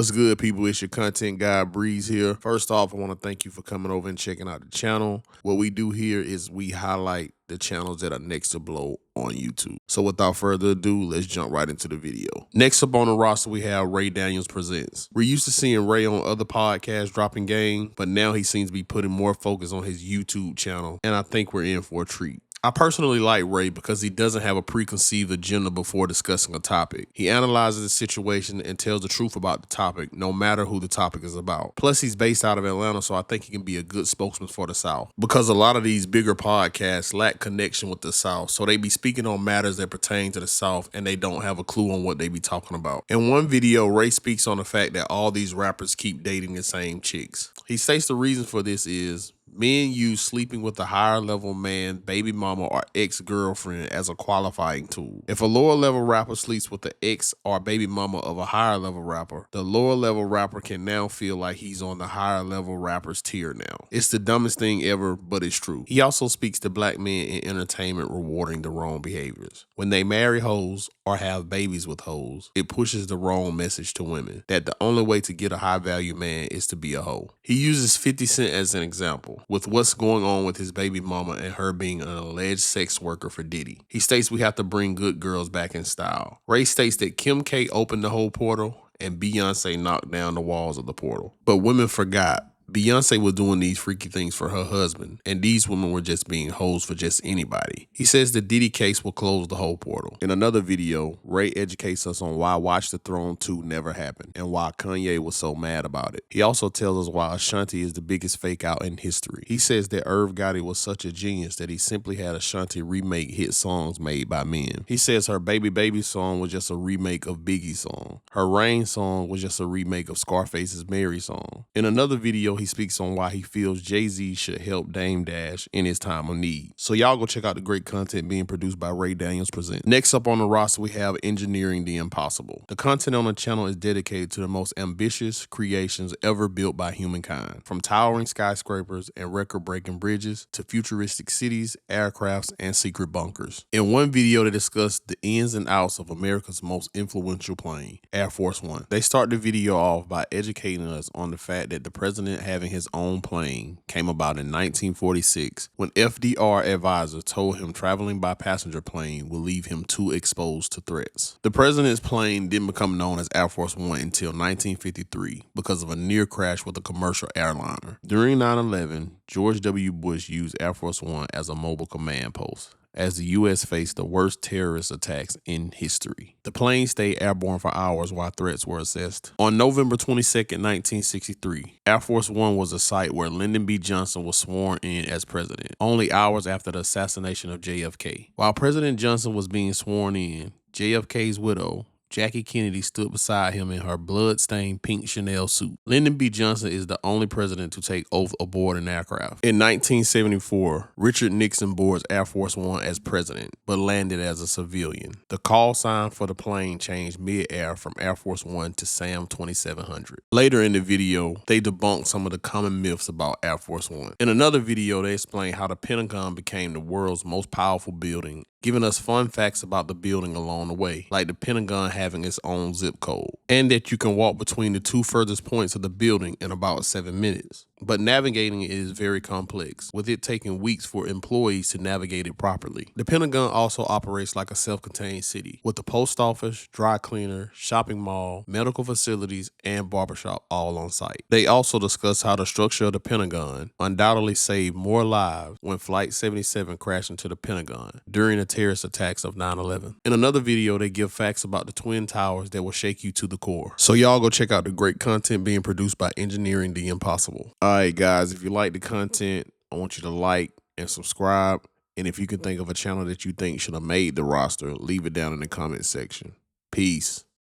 What's good, people? It's your content guy, Breeze here. First off, I want to thank you for coming over and checking out the channel. What we do here is we highlight the channels that are next to blow on YouTube. So without further ado, let's jump right into the video. Next up on the roster, we have Ray Daniels Presents. We're used to seeing Ray on other podcasts dropping game, but now he seems to be putting more focus on his YouTube channel, and I think we're in for a treat. I personally like Ray because he doesn't have a preconceived agenda before discussing a topic. He analyzes the situation and tells the truth about the topic, no matter who the topic is about. Plus, he's based out of Atlanta, so I think he can be a good spokesman for the South. Because a lot of these bigger podcasts lack connection with the South, so they be speaking on matters that pertain to the South, and they don't have a clue on what they be talking about. In one video, Ray speaks on the fact that all these rappers keep dating the same chicks. He states the reason for this is men use sleeping with a higher level man, baby mama, or ex-girlfriend as a qualifying tool. If a lower level rapper sleeps with the ex or baby mama of a higher level rapper, the lower level rapper can now feel like he's on the higher level rapper's tier now. It's the dumbest thing ever, but it's true. He also speaks to black men in entertainment rewarding the wrong behaviors. When they marry hoes or have babies with hoes, it pushes the wrong message to women that the only way to get a high value man is to be a hoe. He uses 50 Cent as an example with what's going on with his baby mama and her being an alleged sex worker for Diddy. He states we have to bring good girls back in style. Ray states that Kim K opened the whole portal and Beyonce knocked down the walls of the portal. But women forgot Beyonce was doing these freaky things for her husband, and these women were just being hoes for just anybody. He says the Diddy case will close the whole portal. In another video, Ray educates us on why Watch the Throne 2 never happened, and why Kanye was so mad about it. He also tells us why Ashanti is the biggest fake out in history. He says that Irv Gotti was such a genius that he simply had Ashanti remake hit songs made by men. He says her Baby Baby song was just a remake of Biggie's song. Her Rain song was just a remake of Scarface's Mary song. In another video, he speaks on why he feels Jay-Z should help Dame Dash in his time of need. So y'all go check out the great content being produced by Ray Daniels Presents. Next up on the roster, we have Engineering the Impossible. The content on the channel is dedicated to the most ambitious creations ever built by humankind. From towering skyscrapers and record-breaking bridges to futuristic cities, aircrafts, and secret bunkers. In one video, they discuss the ins and outs of America's most influential plane, Air Force One. They start the video off by educating us on the fact that the president having his own plane came about in 1946 when FDR advisor told him traveling by passenger plane will leave him too exposed to threats. The president's plane didn't become known as Air Force One until 1953 because of a near crash with a commercial airliner. During 9/11, George W. Bush used Air Force One as a mobile command post as the U.S. faced the worst terrorist attacks in history. The plane stayed airborne for hours while threats were assessed. On November 22nd, 1963, Air Force One was a site where Lyndon B. Johnson was sworn in as president, only hours after the assassination of JFK. While President Johnson was being sworn in, JFK's widow, Jackie Kennedy, stood beside him in her blood-stained pink Chanel suit. Lyndon B. Johnson is the only president to take oath aboard an aircraft. In 1974, Richard Nixon boards Air Force One as president, but landed as a civilian. The call sign for the plane changed mid-air from Air Force One to SAM 2700. Later in the video, they debunk some of the common myths about Air Force One. In another video, they explain how the Pentagon became the world's most powerful building, giving us fun facts about the building along the way, like the Pentagon having its own zip code, and that you can walk between the two furthest points of the building in about 7 minutes. But navigating it is very complex, with it taking weeks for employees to navigate it properly. The Pentagon also operates like a self-contained city, with the post office, dry cleaner, shopping mall, medical facilities, and barbershop all on site. They also discuss how the structure of the Pentagon undoubtedly saved more lives when Flight 77 crashed into the Pentagon during the terrorist attacks of 9/11. In another video, they give facts about the Twin Towers that will shake you to the core. So y'all go check out the great content being produced by Engineering the Impossible. All right, guys, if you like the content, I want you to like and subscribe. And if you can think of a channel that you think should have made the roster, leave it down in the comment section. Peace.